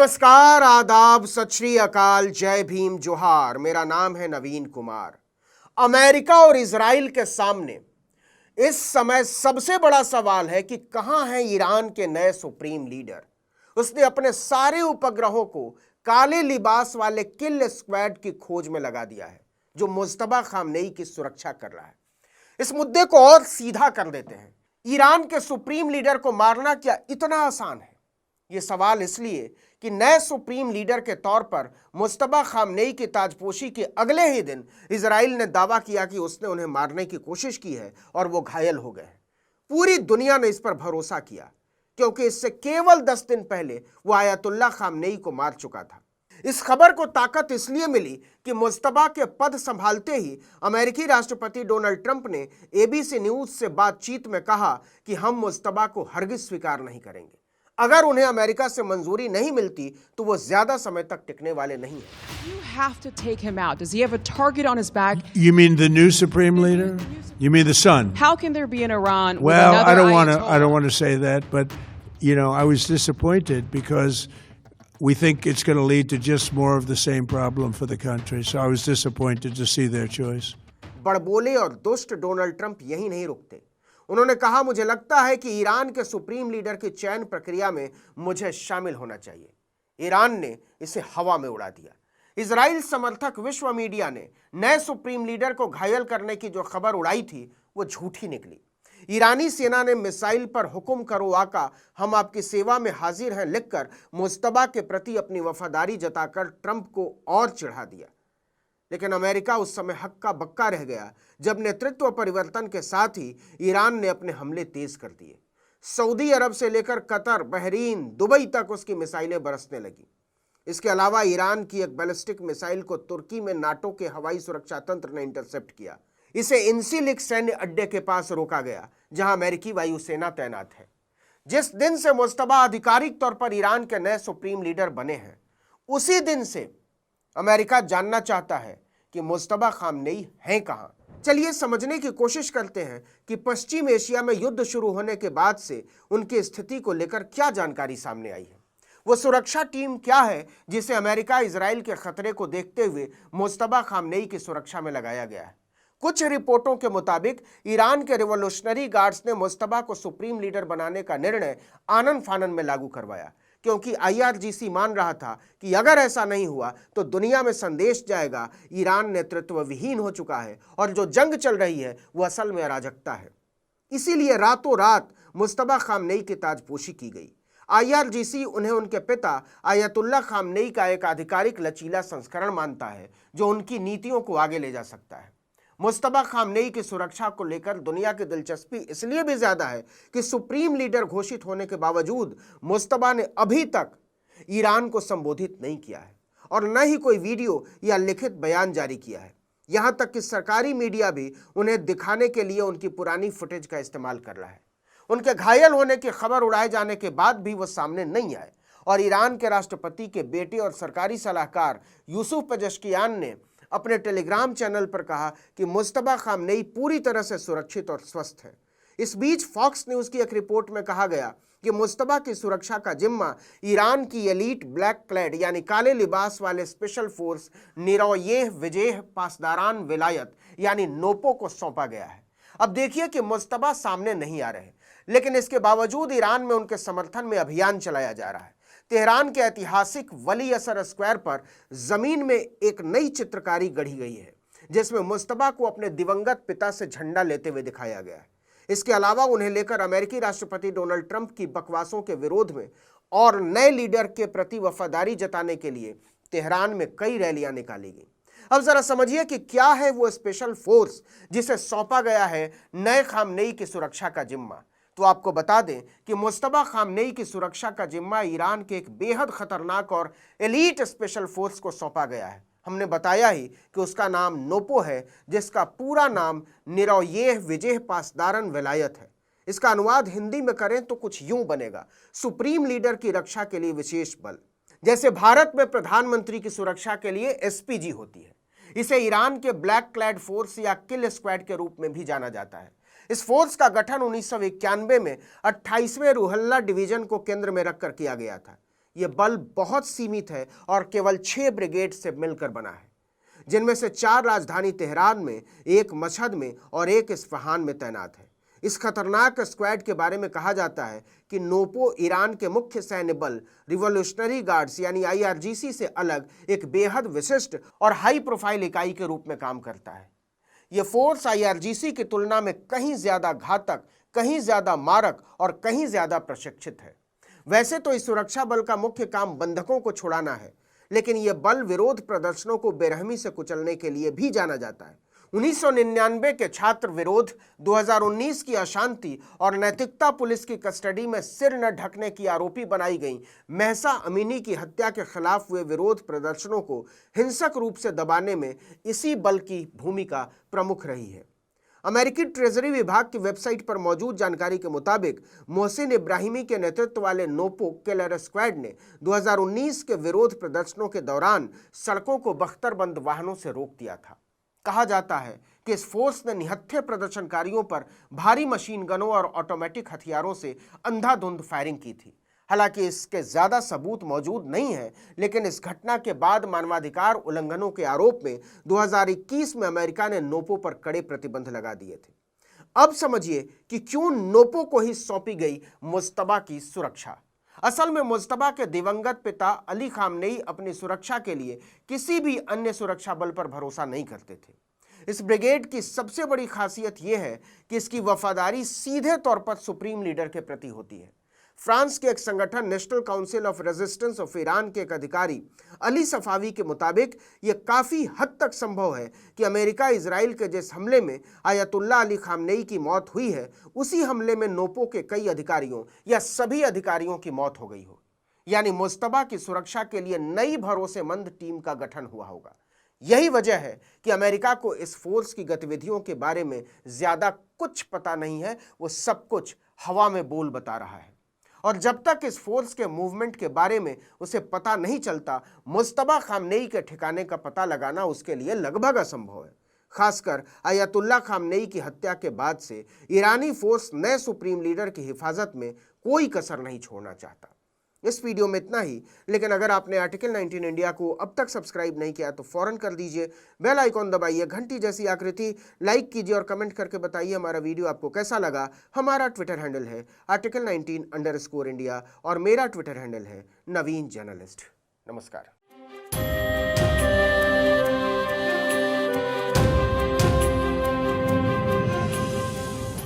नमस्कार, आदाब, सत श्री अकाल, जय भीम, जोहार। मेरा नाम है नवीन कुमार। अमेरिका और इजराइल के सामने इस समय सबसे बड़ा सवाल है कि कहां है ईरान के नए सुप्रीम लीडर। उसने अपने सारे उपग्रहों को काले लिबास वाले किल स्क्वाड की खोज में लगा दिया है, जो मुज्तबा खामनेई की सुरक्षा कर रहा है। इस मुद्दे को और सीधा कर देते हैं। ईरान के सुप्रीम लीडर को मारना क्या इतना आसान है? ये सवाल इसलिए कि नए सुप्रीम लीडर के तौर पर मुज्तबा खामनेई की ताजपोशी के अगले ही दिन इजराइल ने दावा किया कि उसने उन्हें मारने की कोशिश की है और वो घायल हो गए। पूरी दुनिया ने इस पर भरोसा किया क्योंकि इससे केवल 10 दिन पहले वो आयतुल्ला खामनेई को मार चुका था। इस खबर को ताकत इसलिए मिली कि मुज्तबा के पद संभालते ही अमेरिकी राष्ट्रपति डोनाल्ड ट्रंप ने एबीसी न्यूज से बातचीत में कहा कि हम मुज्तबा को हरगिज स्वीकार नहीं करेंगे। अगर उन्हें अमेरिका से मंजूरी नहीं मिलती तो वो ज्यादा समय तक टिकने वाले नहीं हैं। You have to take him out. Does he have a target on his back? You mean the new supreme leader? You mean the son? How can there be in Iran? Well, with I don't want to. Ayatollah? I don't want to say that, but I was disappointed because we think it's going to lead to just more of the same problem for the country. So I was disappointed to see their choice. बड़बोले और दुष्ट Donald Trump यही नहीं रुकते। उन्होंने कहा, मुझे लगता है कि ईरान के सुप्रीम लीडर की चयन प्रक्रिया में मुझे शामिल होना चाहिए। ईरान ने इसे हवा में उड़ा दिया। इजराइल समर्थक विश्व मीडिया ने नए सुप्रीम लीडर को घायल करने की जो खबर उड़ाई थी वो झूठी निकली। ईरानी सेना ने मिसाइल पर हुक्म करो आका, हम आपकी सेवा में हाजिर हैं लिखकर मुज्तबा के प्रति अपनी वफादारी जताकर ट्रंप को और चिढ़ा दिया। लेकिन अमेरिका उस समय हक्का बक्का रह गया जब नेतृत्व परिवर्तन के साथ ही ईरान ने अपने हमले तेज कर दिए। सऊदी अरब से लेकर कतर, बहरीन, दुबई तक उसकी मिसाइलें बरसने लगी। इसके अलावा ईरान की एक बैलिस्टिक मिसाइल को तुर्की में नाटो के हवाई सुरक्षा तंत्र ने इंटरसेप्ट किया। इसे इंसिलिक सैन्य अड्डे के पास रोका गया जहां अमेरिकी वायुसेना तैनात है। जिस दिन से मुज्तबा आधिकारिक तौर पर ईरान के नए सुप्रीम लीडर बने हैं, उसी दिन से अमेरिका जानना चाहता है कि मुज्तबा खामनेई हैं कहां। चलिए समझने की कोशिश करते हैं कि पश्चिम एशिया में युद्ध शुरू होने के बाद से उनकी स्थिति को लेकर क्या जानकारी सामने आई है। वो सुरक्षा टीम क्या है जिसे अमेरिका इजराइल के खतरे को देखते हुए मुज्तबा खामनेई की सुरक्षा में लगाया गया है। कुछ रिपोर्टों के मुताबिक ईरान के रिवोल्यूशनरी गार्ड्स ने मुज्तबा को सुप्रीम लीडर बनाने का निर्णय आनन फानन में लागू करवाया, क्योंकि IRGC मान रहा था कि अगर ऐसा नहीं हुआ तो दुनिया में संदेश जाएगा ईरान नेतृत्व विहीन हो चुका है और जो जंग चल रही है वो असल में अराजकता है। इसीलिए रातों रात मुज्तबा खामनेई की ताजपोशी की गई। IRGC उन्हें उनके पिता आयतुल्ला खामनेई का एक आधिकारिक लचीला संस्करण मानता है जो उनकी नीतियों को आगे ले जा सकता है। मुज्तबा खामनेई की सुरक्षा को लेकर दुनिया की दिलचस्पी इसलिए भी ज्यादा है कि सुप्रीम लीडर घोषित होने के बावजूद मुज्तबा ने अभी तक ईरान को संबोधित नहीं किया है और न ही कोई वीडियो या लिखित बयान जारी किया है। यहां तक कि सरकारी मीडिया भी उन्हें दिखाने के लिए उनकी पुरानी फुटेज का इस्तेमाल कर रहा है। उनके घायल होने की खबर उड़ाए जाने के बाद भी वो सामने नहीं आए और ईरान के राष्ट्रपति के बेटे और सरकारी सलाहकार यूसुफ पेजेश्कियान ने अपने टेलीग्राम चैनल पर कहा कि मुज्तबा खामनेई पूरी तरह से सुरक्षित और स्वस्थ है। इस बीच फॉक्स न्यूज की एक रिपोर्ट में कहा गया कि मुज्तबा की सुरक्षा का जिम्मा ईरान की एलीट ब्लैक क्लैड यानी काले लिबास वाले स्पेशल फोर्स निरोयेह विजेह पासदारान विलायत यानी नोपो को सौंपा गया है। अब देखिए कि मुज्तबा सामने नहीं आ रहे, लेकिन इसके बावजूद ईरान में उनके समर्थन में अभियान चलाया जा रहा है। तेहरान के ऐतिहासिक वली असर स्क्वायर पर जमीन में एक नई चित्रकारी गढ़ी गई है जिसमें मुज्तबा को अपने दिवंगत पिता से झंडा लेते हुए दिखाया गया है। इसके अलावा उन्हें लेकर अमेरिकी राष्ट्रपति डोनाल्ड ट्रंप की बकवासों के विरोध में और नए लीडर के प्रति वफादारी जताने के लिए तेहरान में कई रैलियां निकाली गई। अब जरा समझिए कि क्या है वो स्पेशल फोर्स जिसे सौंपा गया है नए खामनेई की सुरक्षा का जिम्मा। तो आपको बता दें कि मुज्तबा खामनेई की सुरक्षा का जिम्मा ईरान के एक बेहद खतरनाक और एलीट स्पेशल फोर्स को सौंपा गया है। हमने बताया ही कि उसका नाम नोपो है, जिसका पूरा नाम निरोयेह विजेह पासदारन विलायत है। इसका अनुवाद हिंदी में करें तो कुछ यूं बनेगा, सुप्रीम लीडर की रक्षा के लिए विशेष बल। जैसे भारत में प्रधानमंत्री की सुरक्षा के लिए SPG होती है, इसे ईरान के ब्लैक क्लैड फोर्स या किल स्क्वाड के रूप में भी जाना जाता है। इस फोर्स का गठन 1991 में 28वें रुहल्ला डिवीजन को केंद्र में रखकर किया गया था। ये बल बहुत सीमित है और केवल 6 ब्रिगेड से मिलकर बना है, जिनमें से 4 राजधानी तेहरान में, 1 मशहद में और 1 इस्फहान में तैनात है। इस खतरनाक स्क्वाड के बारे में कहा जाता है कि नोपो ईरान के मुख्य सैन्य बल रिवॉल्यूशनरी गार्ड्स यानी IRGC से अलग एक बेहद विशिष्ट और हाई प्रोफाइल इकाई के रूप में काम करता है। यह फोर्स IRGC की तुलना में कहीं ज्यादा घातक, कहीं ज्यादा मारक और कहीं ज्यादा प्रशिक्षित है। वैसे तो इस सुरक्षा बल का मुख्य काम बंधकों को छुड़ाना है, लेकिन यह बल विरोध प्रदर्शनों को बेरहमी से कुचलने के लिए भी जाना जाता है। 1999 के छात्र विरोध, 2019 की अशांति और नैतिकता पुलिस की कस्टडी में सिर न ढकने की आरोपी बनाई गई महसा अमीनी की हत्या के खिलाफ हुए विरोध प्रदर्शनों को हिंसक रूप से दबाने में इसी बल की भूमिका प्रमुख रही है। अमेरिकी ट्रेजरी विभाग की वेबसाइट पर मौजूद जानकारी के मुताबिक मोहसिन इब्राहिमी के नेतृत्व वाले नोपो किलर स्क्वाड ने 2019 के विरोध प्रदर्शनों के दौरान सड़कों को बख्तरबंद वाहनों से रोक दिया था। कहा जाता है कि इस फोर्स ने निहत्थे प्रदर्शनकारियों पर भारी मशीन गनों और ऑटोमेटिक हथियारों से अंधाधुंध फायरिंग की थी। हालांकि इसके ज्यादा सबूत मौजूद नहीं है, लेकिन इस घटना के बाद मानवाधिकार उल्लंघनों के आरोप में 2021 में अमेरिका ने नोपो पर कड़े प्रतिबंध लगा दिए थे। अब समझिए कि क्यों नोपो को ही सौंपी गई मुज्तबा की सुरक्षा। असल में मुज्तबा के दिवंगत पिता अली खामनेई अपनी सुरक्षा के लिए किसी भी अन्य सुरक्षा बल पर भरोसा नहीं करते थे। इस ब्रिगेड की सबसे बड़ी खासियत यह है कि इसकी वफादारी सीधे तौर पर सुप्रीम लीडर के प्रति होती है। फ्रांस के एक संगठन national council of resistance of Iran के एक अधिकारी अली सफावी के मुताबिक यह काफी हद तक संभव है कि अमेरिका इजराइल के जिस हमले में आयतुल्लाह अली खामनेई की मौत हुई है, उसी हमले में नोपो के कई अधिकारियों या सभी अधिकारियों की मौत हो गई हो। यानी मुज्तबा की सुरक्षा के लिए नई भरोसेमंद टीम का गठन हुआ होगा। यही वजह है कि अमेरिका को इस फोर्स की गतिविधियों के बारे में ज्यादा कुछ पता नहीं है, वो सब कुछ हवा में बोल बता रहा है। और जब तक इस फोर्स के मूवमेंट के बारे में उसे पता नहीं चलता, मुज्तबा खामनेई के ठिकाने का पता लगाना उसके लिए लगभग असंभव है। खासकर आयतुल्लाह खामनेई की हत्या के बाद से ईरानी फोर्स नए सुप्रीम लीडर की हिफाजत में कोई कसर नहीं छोड़ना चाहता। इस वीडियो में इतना ही, लेकिन अगर आपने आर्टिकल 19 इंडिया को अब तक सब्सक्राइब नहीं किया तो फौरन कर दीजिए, बेल आइकॉन दबाइए, घंटी जैसी आकृति लाइक कीजिए और कमेंट करके बताइए हमारा वीडियो आपको कैसा लगा। हमारा ट्विटर हैंडल है article19_India और मेरा ट्विटर हैंडल है नवीन जर्नलिस्ट। नमस्कार।